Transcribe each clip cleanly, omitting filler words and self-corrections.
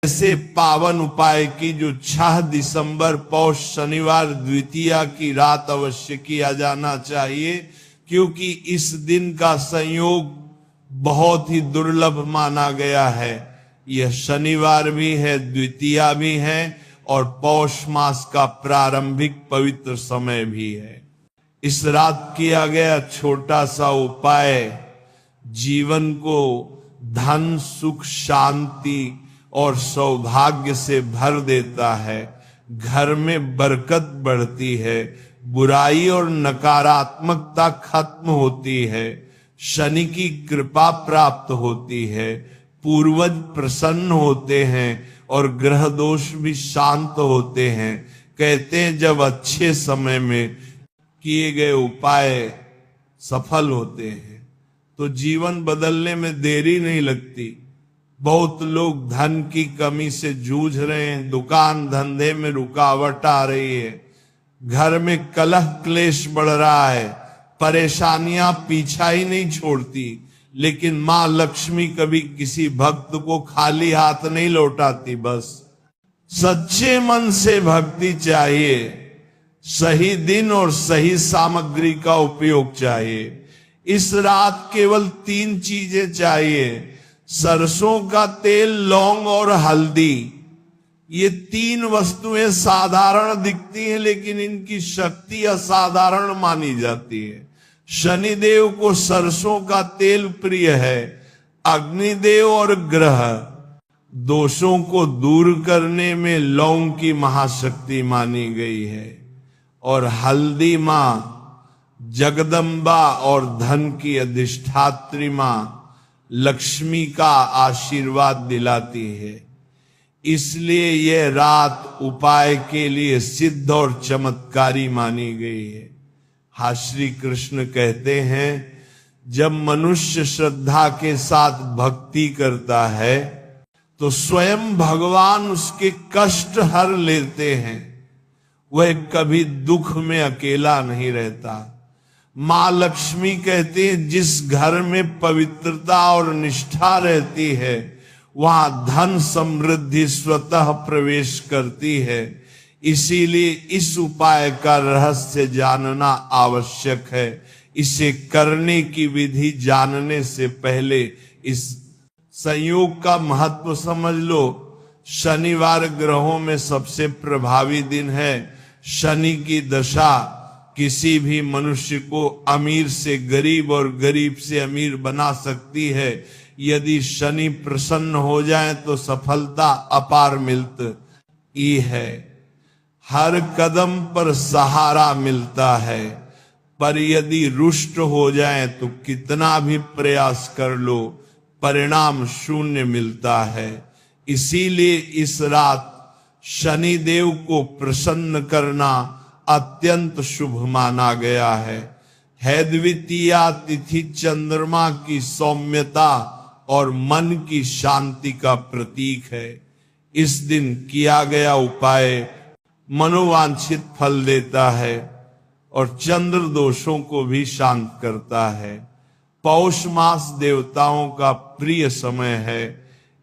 ऐसे पावन उपाय की जो 6 दिसंबर पौष शनिवार द्वितीया की रात अवश्य किया जाना चाहिए, क्योंकि इस दिन का संयोग बहुत ही दुर्लभ माना गया है। यह शनिवार भी है, द्वितीया भी है और पौष मास का प्रारंभिक पवित्र समय भी है। इस रात किया गया छोटा सा उपाय जीवन को धन, सुख, शांति और सौभाग्य से भर देता है। घर में बरकत बढ़ती है, बुराई और नकारात्मकता खत्म होती है, शनि की कृपा प्राप्त होती है, पूर्वज प्रसन्न होते हैं और ग्रह दोष भी शांत होते हैं। कहते हैं जब अच्छे समय में किए गए उपाय सफल होते हैं तो जीवन बदलने में देरी नहीं लगती। बहुत लोग धन की कमी से जूझ रहे हैं, दुकान धंधे में रुकावट आ रही है, घर में कलह क्लेश बढ़ रहा है, परेशानियां पीछा ही नहीं छोड़ती। लेकिन मां लक्ष्मी कभी किसी भक्त को खाली हाथ नहीं लौटाती। बस सच्चे मन से भक्ति चाहिए, सही दिन और सही सामग्री का उपयोग चाहिए। इस रात केवल 3 चीजें चाहिए, सरसों का तेल, लौंग और हल्दी। ये 3 वस्तुएं साधारण दिखती हैं लेकिन इनकी शक्ति असाधारण मानी जाती है। शनिदेव को सरसों का तेल प्रिय है, अग्निदेव और ग्रह दोषों को दूर करने में लौंग की महाशक्ति मानी गई है, और हल्दी मां जगदम्बा और धन की अधिष्ठात्री मां लक्ष्मी का आशीर्वाद दिलाती है। इसलिए यह रात उपाय के लिए सिद्ध और चमत्कारी मानी गई है। हाँ, श्री कृष्ण कहते हैं जब मनुष्य श्रद्धा के साथ भक्ति करता है तो स्वयं भगवान उसके कष्ट हर लेते हैं। वह कभी दुख में अकेला नहीं रहता। मां लक्ष्मी कहते हैं जिस घर में पवित्रता और निष्ठा रहती है वहां धन समृद्धि स्वतः प्रवेश करती है। इसीलिए इस उपाय का रहस्य जानना आवश्यक है। इसे करने की विधि जानने से पहले इस संयोग का महत्व समझ लो। शनिवार ग्रहों में सबसे प्रभावी दिन है। शनि की दशा किसी भी मनुष्य को अमीर से गरीब और गरीब से अमीर बना सकती है। यदि शनि प्रसन्न हो जाए तो सफलता अपार मिलती है। हर कदम पर सहारा मिलता है, पर यदि रुष्ट हो जाए तो कितना भी प्रयास कर लो परिणाम शून्य मिलता है। इसीलिए इस रात शनि देव को प्रसन्न करना अत्यंत शुभ माना गया है। द्वितीया तिथि चंद्रमा की सौम्यता और मन की शांति का प्रतीक है। इस दिन किया गया उपाय मनोवांछित फल देता है और चंद्र दोषों को भी शांत करता है। पौष मास देवताओं का प्रिय समय है।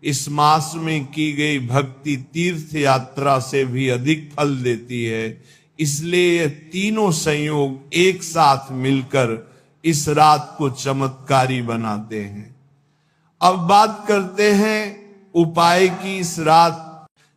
इस मास में की गई भक्ति तीर्थ यात्रा से भी अधिक फल देती है। इसलिए ये तीनों संयोग एक साथ मिलकर इस रात को चमत्कारी बनाते हैं। अब बात करते हैं उपाय की। इस रात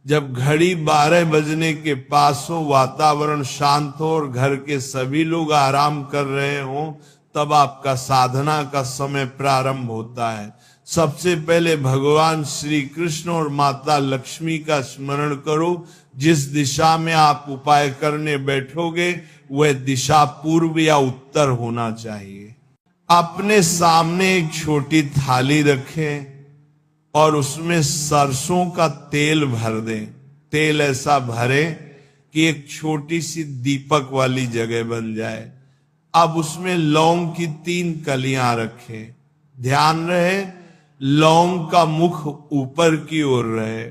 जब घड़ी 12 बजने के पास हो, वातावरण शांत हो और घर के सभी लोग आराम कर रहे हो, तब आपका साधना का समय प्रारंभ होता है। सबसे पहले भगवान श्री कृष्ण और माता लक्ष्मी का स्मरण करो। जिस दिशा में आप उपाय करने बैठोगे वह दिशा पूर्व या उत्तर होना चाहिए। अपने सामने एक छोटी थाली रखें और उसमें सरसों का तेल भर दें। तेल ऐसा भरे कि एक छोटी सी दीपक वाली जगह बन जाए। अब उसमें लौंग की 3 कलियां रखें। ध्यान रहे लौंग का मुख ऊपर की ओर रहे।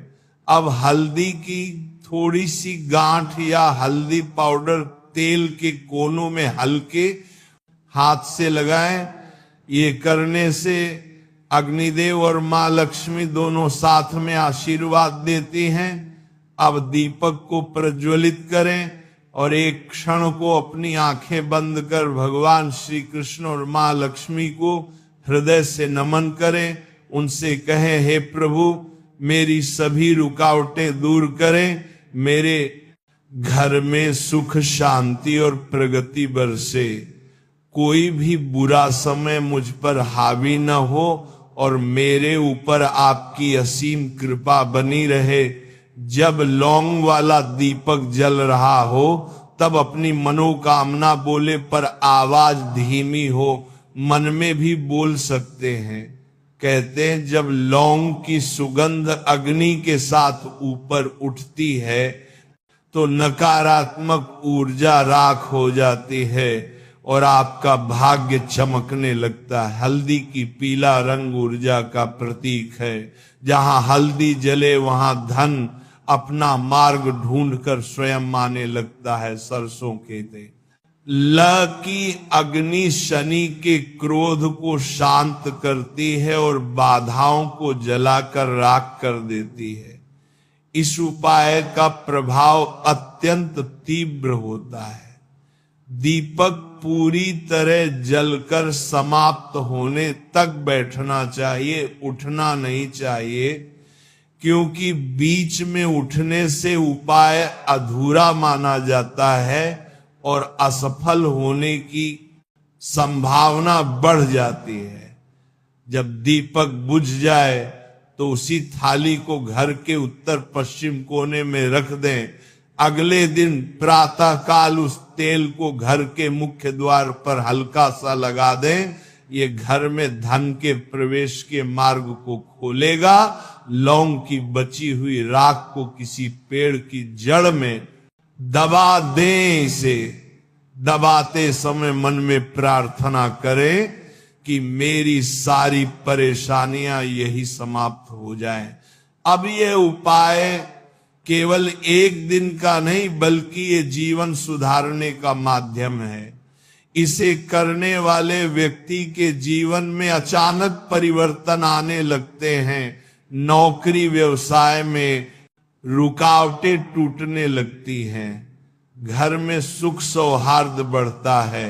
अब हल्दी की थोड़ी सी गांठ या हल्दी पाउडर तेल के कोनों में हल्के हाथ से लगाएं। ये करने से अग्निदेव और मां लक्ष्मी दोनों साथ में आशीर्वाद देती हैं। अब दीपक को प्रज्वलित करें और एक क्षण को अपनी आंखें बंद कर भगवान श्री कृष्ण और मां लक्ष्मी को हृदय से नमन करें। उनसे कहें, हे प्रभु, मेरी सभी रुकावटें दूर करें, मेरे घर में सुख शांति और प्रगति बरसे, कोई भी बुरा समय मुझ पर हावी न हो और मेरे ऊपर आपकी असीम कृपा बनी रहे। जब लौंग वाला दीपक जल रहा हो तब अपनी मनोकामना बोले, पर आवाज धीमी हो, मन में भी बोल सकते हैं। कहते हैं जब लौंग की सुगंध अग्नि के साथ ऊपर उठती है तो नकारात्मक ऊर्जा राख हो जाती है और आपका भाग्य चमकने लगता है। हल्दी की पीला रंग ऊर्जा का प्रतीक है। जहां हल्दी जले वहां धन अपना मार्ग ढूंढकर स्वयं आने लगता है। सरसों के तेल ल की अग्नि शनि के क्रोध को शांत करती है और बाधाओं को जलाकर राख कर देती है। इस उपाय का प्रभाव अत्यंत तीव्र होता है। दीपक पूरी तरह जलकर समाप्त होने तक बैठना चाहिए, उठना नहीं चाहिए, क्योंकि बीच में उठने से उपाय अधूरा माना जाता है और असफल होने की संभावना बढ़ जाती है। जब दीपक बुझ जाए तो उसी थाली को घर के उत्तर पश्चिम कोने में रख दें। अगले दिन प्रातः काल उस तेल को घर के मुख्य द्वार पर हल्का सा लगा दें। ये घर में धन के प्रवेश के मार्ग को खोलेगा। लौंग की बची हुई राख को किसी पेड़ की जड़ में दबा दें। इसे दबाते समय मन में प्रार्थना करें कि मेरी सारी परेशानियां यही समाप्त हो जाएं। अब ये उपाय केवल एक दिन का नहीं बल्कि ये जीवन सुधारने का माध्यम है। इसे करने वाले व्यक्ति के जीवन में अचानक परिवर्तन आने लगते हैं। नौकरी व्यवसाय में रुकावटें टूटने लगती हैं। घर में सुख सौहार्द बढ़ता है।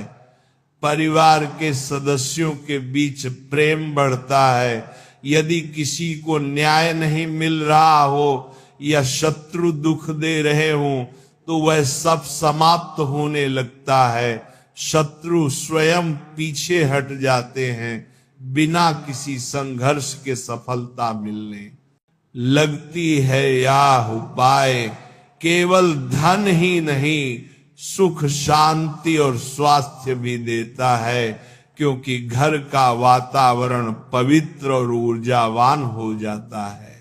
परिवार के सदस्यों के बीच प्रेम बढ़ता है। यदि किसी को न्याय नहीं मिल रहा हो या शत्रु दुख दे रहे हो तो वह सब समाप्त होने लगता है। शत्रु स्वयं पीछे हट जाते हैं बिना किसी संघर्ष के सफलता मिलने लगती है। यह उपाय केवल धन ही नहीं सुख शांति और स्वास्थ्य भी देता है, क्योंकि घर का वातावरण पवित्र और ऊर्जावान हो जाता है।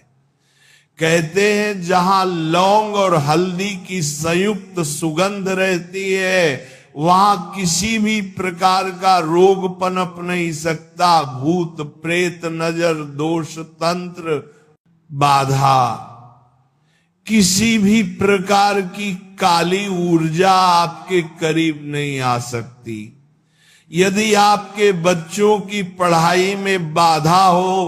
कहते हैं जहां लौंग और हल्दी की संयुक्त सुगंध रहती है वहां किसी भी प्रकार का रोग पनप नहीं सकता। भूत प्रेत नजर दोष तंत्र बाधा किसी भी प्रकार की काली ऊर्जा आपके करीब नहीं आ सकती। यदि आपके बच्चों की पढ़ाई में बाधा हो,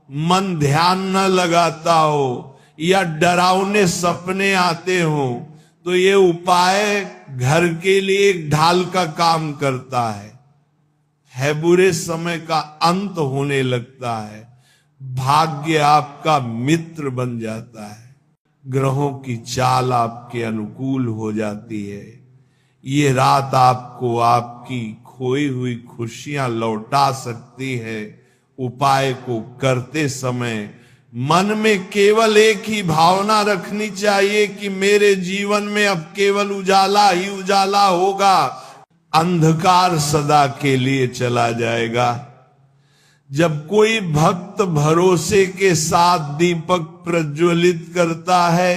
मन ध्यान न लगाता हो या डरावने सपने आते हो तो ये उपाय घर के लिए एक ढाल का काम करता है। बुरे समय का अंत होने लगता है। भाग्य आपका मित्र बन जाता है। ग्रहों की चाल आपके अनुकूल हो जाती है। ये रात आपको आपकी खोई हुई खुशियां लौटा सकती है। उपाय को करते समय मन में केवल एक ही भावना रखनी चाहिए कि मेरे जीवन में अब केवल उजाला ही उजाला होगा, अंधकार सदा के लिए चला जाएगा। जब कोई भक्त भरोसे के साथ दीपक प्रज्वलित करता है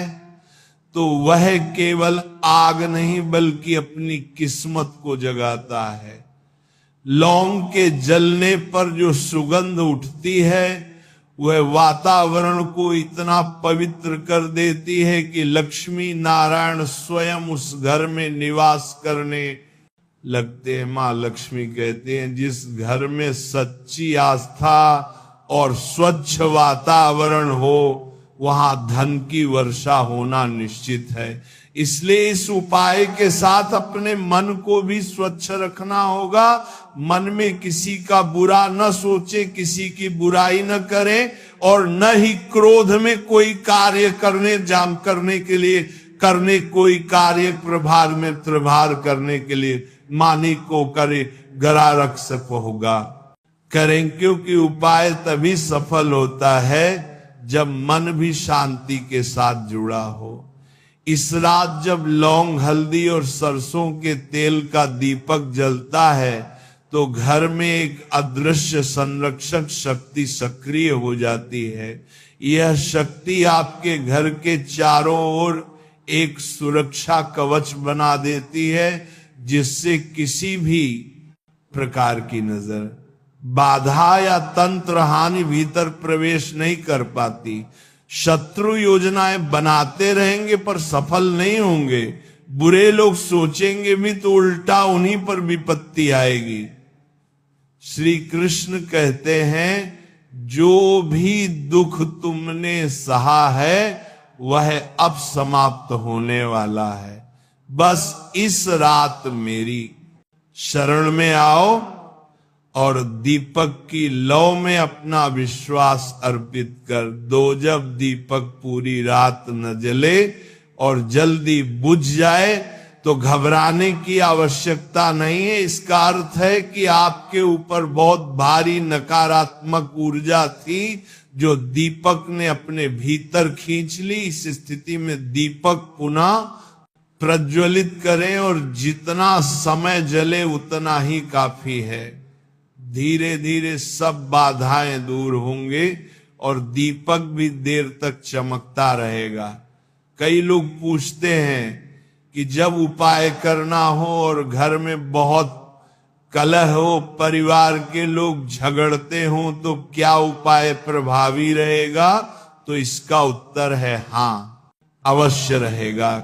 तो वह केवल आग नहीं बल्कि अपनी किस्मत को जगाता है। लौंग के जलने पर जो सुगंध उठती है वह वातावरण को इतना पवित्र कर देती है कि लक्ष्मी नारायण स्वयं उस घर में निवास करने लगते हैं। मां लक्ष्मी कहते हैं जिस घर में सच्ची आस्था और स्वच्छ वातावरण हो, वहां धन की वर्षा होना निश्चित है। इसलिए इस उपाय के साथ अपने मन को भी स्वच्छ रखना होगा। मन में किसी का बुरा न सोचे, किसी की बुराई न करें, और न ही क्रोध में कोई कार्य करने कोई कार्य प्रभार करने के लिए मानी को करे गरा रख सको होगा करें, क्योंकि उपाय तभी सफल होता है जब मन भी शांति के साथ जुड़ा हो। इस रात जब लौंग, हल्दी और सरसों के तेल का दीपक जलता है तो घर में एक अदृश्य संरक्षक शक्ति सक्रिय हो जाती है। यह शक्ति आपके घर के चारों ओर एक सुरक्षा कवच बना देती है, जिससे किसी भी प्रकार की नजर, बाधा या तंत्र हानि भीतर प्रवेश नहीं कर पाती। शत्रु योजनाएं बनाते रहेंगे पर सफल नहीं होंगे। बुरे लोग सोचेंगे भी तो उल्टा उन्हीं पर विपत्ति आएगी। श्री कृष्ण कहते हैं, जो भी दुख तुमने सहा है वह अब समाप्त होने वाला है। बस इस रात मेरी शरण में आओ और दीपक की लौ में अपना विश्वास अर्पित कर दो। जब दीपक पूरी रात न जले और जल्दी बुझ जाए तो घबराने की आवश्यकता नहीं है। इसका अर्थ है कि आपके ऊपर बहुत भारी नकारात्मक ऊर्जा थी जो दीपक ने अपने भीतर खींच ली। इस स्थिति में दीपक पुनः प्रज्वलित करें और जितना समय जले उतना ही काफी है। धीरे धीरे सब बाधाएं दूर होंगे और दीपक भी देर तक चमकता रहेगा। कई लोग पूछते हैं कि जब उपाय करना हो और घर में बहुत कलह हो, परिवार के लोग झगड़ते हो, तो क्या उपाय प्रभावी रहेगा? तो इसका उत्तर है हाँ, अवश्य रहेगा,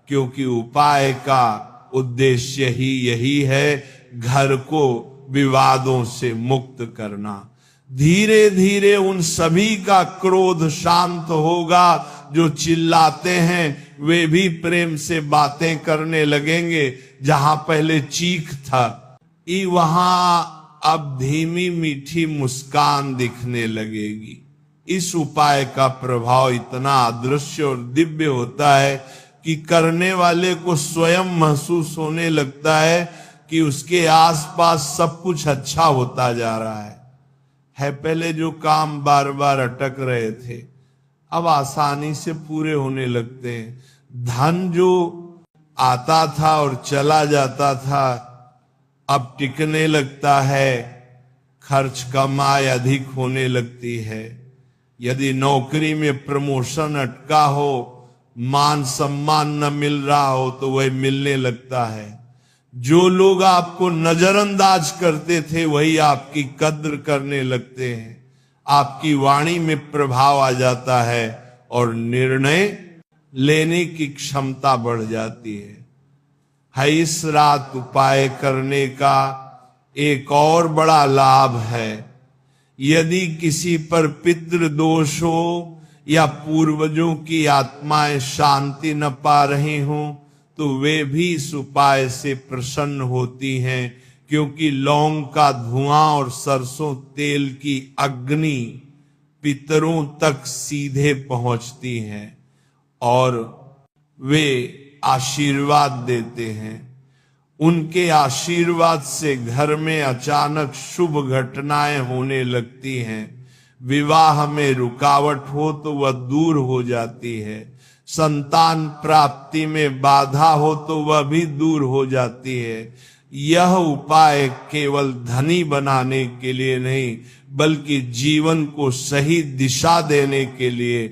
क्योंकि उपाय का उद्देश्य ही यही है, घर को विवादों से मुक्त करना। धीरे धीरे उन सभी का क्रोध शांत होगा जो चिल्लाते हैं, वे भी प्रेम से बातें करने लगेंगे। जहां पहले चीख था, वहां अब धीमी मीठी मुस्कान दिखने लगेगी। इस उपाय का प्रभाव इतना अदृश्य और दिव्य होता है कि करने वाले को स्वयं महसूस होने लगता है कि उसके आसपास सब कुछ अच्छा होता जा रहा है। पहले जो काम बार बार अटक रहे थे अब आसानी से पूरे होने लगते हैं। धन जो आता था और चला जाता था अब टिकने लगता है। खर्च कमाई अधिक होने लगती है। यदि नौकरी में प्रमोशन अटका हो, मान सम्मान न मिल रहा हो, तो वह मिलने लगता है। जो लोग आपको नजरअंदाज करते थे वही आपकी कद्र करने लगते हैं। आपकी वाणी में प्रभाव आ जाता है और निर्णय लेने की क्षमता बढ़ जाती है। इस रात उपाय करने का एक और बड़ा लाभ है। यदि किसी पर पितृ दोष हो या पूर्वजों की आत्माएं शांति न पा रही हों, तो वे भी इस उपाय से प्रसन्न होती हैं, क्योंकि लौंग का धुआं और सरसों तेल की अग्नि पितरों तक सीधे पहुंचती हैं और वे आशीर्वाद देते हैं। उनके आशीर्वाद से घर में अचानक शुभ घटनाएं होने लगती हैं। विवाह में रुकावट हो तो वह दूर हो जाती है। संतान प्राप्ति में बाधा हो तो वह भी दूर हो जाती है। यह उपाय केवल धनी बनाने के लिए नहीं, बल्कि जीवन को सही दिशा देने के लिए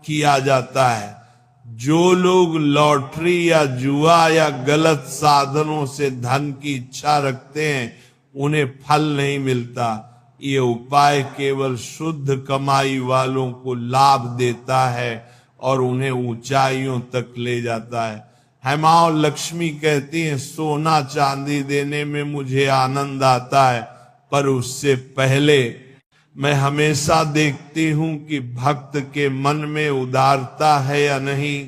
किया जाता है। जो लोग लॉटरी या जुआ या गलत साधनों से धन की इच्छा रखते हैं, उन्हें फल नहीं मिलता। ये उपाय केवल शुद्ध कमाई वालों को लाभ देता है और उन्हें ऊंचाइयों तक ले जाता है। मां और लक्ष्मी कहती हैं, सोना चांदी देने में मुझे आनंद आता है, पर उससे पहले मैं हमेशा देखती हूं कि भक्त के मन में उदारता है या नहीं।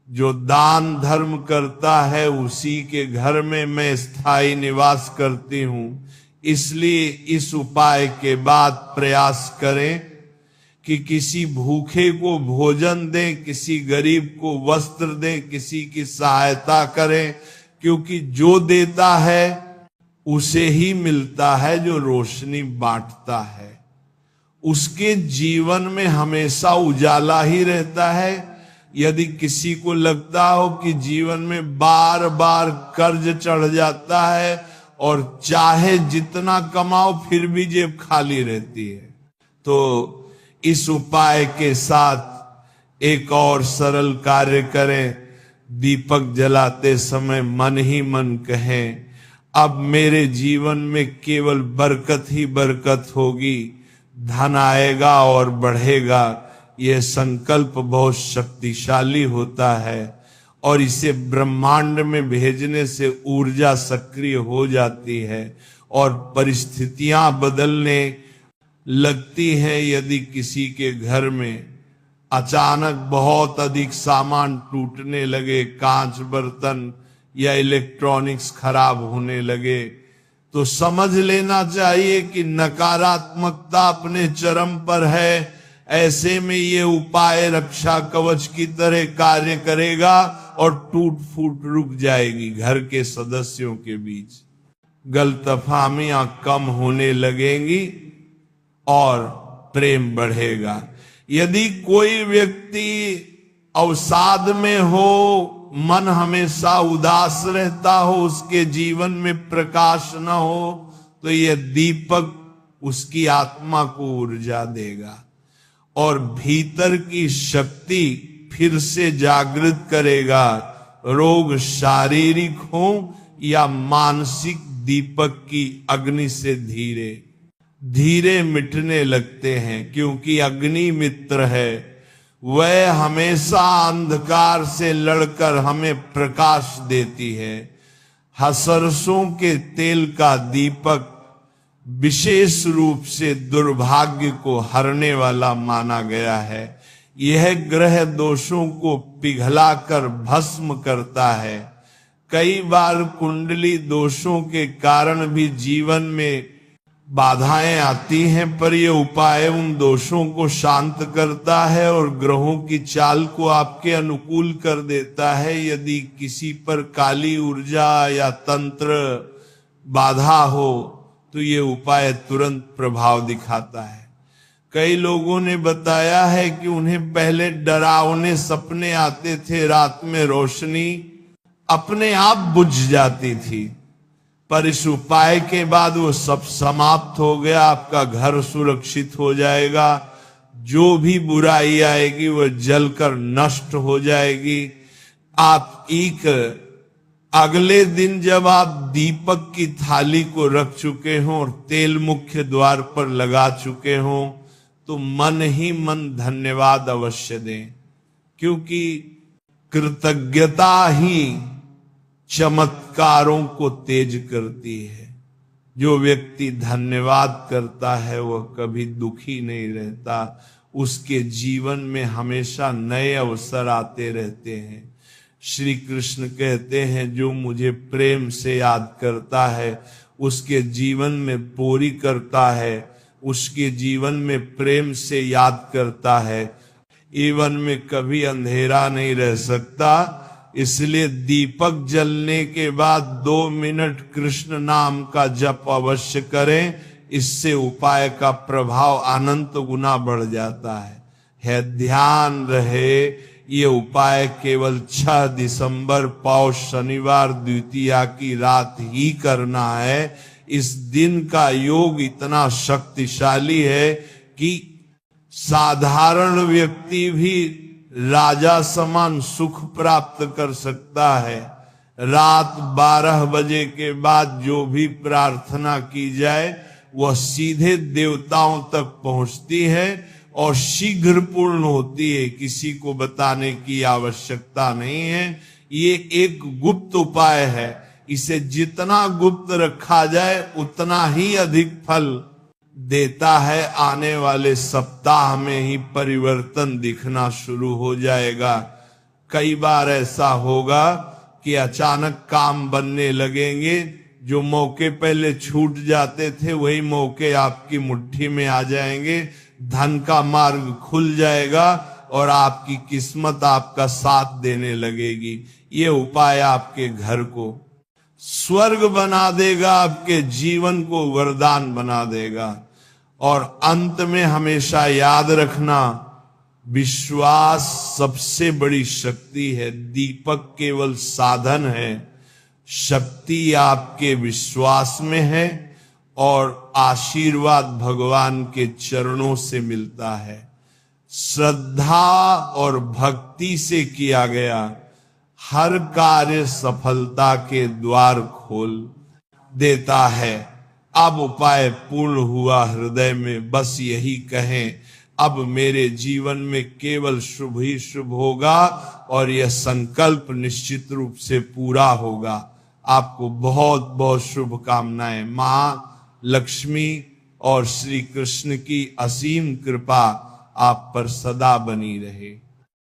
जो दान धर्म करता है उसी के घर में मैं स्थायी निवास करती हूं। इसलिए इस उपाय के बाद प्रयास करें कि किसी भूखे को भोजन दें, किसी गरीब को वस्त्र दें, किसी की सहायता करें, क्योंकि जो देता है उसे ही मिलता है। जो रोशनी बांटता है उसके जीवन में हमेशा उजाला ही रहता है। यदि किसी को लगता हो कि जीवन में बार बार कर्ज चढ़ जाता है और चाहे जितना कमाओ फिर भी जेब खाली रहती है, तो इस उपाय के साथ एक और सरल कार्य करें। दीपक जलाते समय मन ही मन कहें, अब मेरे जीवन में केवल बरकत ही बरकत होगी, धन आएगा और बढ़ेगा। यह संकल्प बहुत शक्तिशाली होता है और इसे ब्रह्मांड में भेजने से ऊर्जा सक्रिय हो जाती है और परिस्थितियां बदलने लगती हैं। यदि किसी के घर में अचानक बहुत अधिक सामान टूटने लगे, कांच बर्तन या इलेक्ट्रॉनिक्स खराब होने लगे, तो समझ लेना चाहिए कि नकारात्मकता अपने चरम पर है। ऐसे में ये उपाय रक्षा कवच की तरह कार्य करेगा और टूट फूट रुक जाएगी। घर के सदस्यों के बीच गलतफहमियां कम होने लगेंगी और प्रेम बढ़ेगा। यदि कोई व्यक्ति अवसाद में हो, मन हमेशा उदास रहता हो, उसके जीवन में प्रकाश न हो, तो यह दीपक उसकी आत्मा को ऊर्जा देगा और भीतर की शक्ति फिर से जागृत करेगा। रोग शारीरिक हो या मानसिक, दीपक की अग्नि से धीरे धीरे मिटने लगते हैं, क्योंकि अग्नि मित्र है। वह हमेशा अंधकार से लड़कर हमें प्रकाश देती है। सरसों के तेल का दीपक विशेष रूप से दुर्भाग्य को हरने वाला माना गया है। यह ग्रह दोषों को पिघलाकर भस्म करता है। कई बार कुंडली दोषों के कारण भी जीवन में बाधाएं आती हैं, पर यह उपाय उन दोषों को शांत करता है और ग्रहों की चाल को आपके अनुकूल कर देता है। यदि किसी पर काली ऊर्जा या तंत्र बाधा हो तो ये उपाय तुरंत प्रभाव दिखाता है। कई लोगों ने बताया है कि उन्हें पहले डरावने सपने आते थे, रात में रोशनी अपने आप बुझ जाती थी, पर इस उपाय के बाद वो सब समाप्त हो गया। आपका घर सुरक्षित हो जाएगा, जो भी बुराई आएगी वह जलकर नष्ट हो जाएगी। आप एक अगले दिन जब आप दीपक की थाली को रख चुके हों और तेल मुख्य द्वार पर लगा चुके हों, तो मन ही मन धन्यवाद अवश्य दें, क्योंकि कृतज्ञता ही चमत्कारों को तेज करती है। जो व्यक्ति धन्यवाद करता है वह कभी दुखी नहीं रहता, उसके जीवन में हमेशा नए अवसर आते रहते हैं। श्री कृष्ण कहते हैं, जो मुझे प्रेम से याद करता है उसके जीवन में पूरी करता है, उसके जीवन में प्रेम से याद करता है, जीवन में कभी अंधेरा नहीं रह सकता। इसलिए दीपक जलने के बाद 2 मिनट कृष्ण नाम का जप अवश्य करें। इससे उपाय का प्रभाव अनंत गुना बढ़ जाता है। ध्यान रहे, ये उपाय केवल 6 दिसंबर पौष शनिवार द्वितीया की रात ही करना है। इस दिन का योग इतना शक्तिशाली है कि साधारण व्यक्ति भी राजा समान सुख प्राप्त कर सकता है। रात 12 बजे के बाद जो भी प्रार्थना की जाए वह सीधे देवताओं तक पहुंचती है और शीघ्र पूर्ण होती है। किसी को बताने की आवश्यकता नहीं है। ये एक गुप्त उपाय है, इसे जितना गुप्त रखा जाए उतना ही अधिक फल देता है, आने वाले सप्ताह में ही परिवर्तन दिखना शुरू हो जाएगा। कई बार ऐसा होगा कि अचानक काम बनने लगेंगे, जो मौके पहले छूट जाते थे वही मौके आपकी मुट्ठी में आ जाएंगे, धन का मार्ग खुल जाएगा और आपकी किस्मत आपका साथ देने लगेगी। ये उपाय आपके घर को स्वर्ग बना देगा, आपके जीवन को वरदान बना देगा। और अंत में हमेशा याद रखना, विश्वास सबसे बड़ी शक्ति है। दीपक केवल साधन है, शक्ति आपके विश्वास में है और आशीर्वाद भगवान के चरणों से मिलता है। श्रद्धा और भक्ति से किया गया हर कार्य सफलता के द्वार खोल देता है। अब उपाय पूर्ण हुआ हृदय में, बस यही कहें, अब मेरे जीवन में केवल शुभ ही शुभ होगा और यह संकल्प निश्चित रूप से पूरा होगा। आपको बहुत बहुत शुभकामनाएं। मां लक्ष्मी और श्री कृष्ण की असीम कृपा आप पर सदा बनी रहे।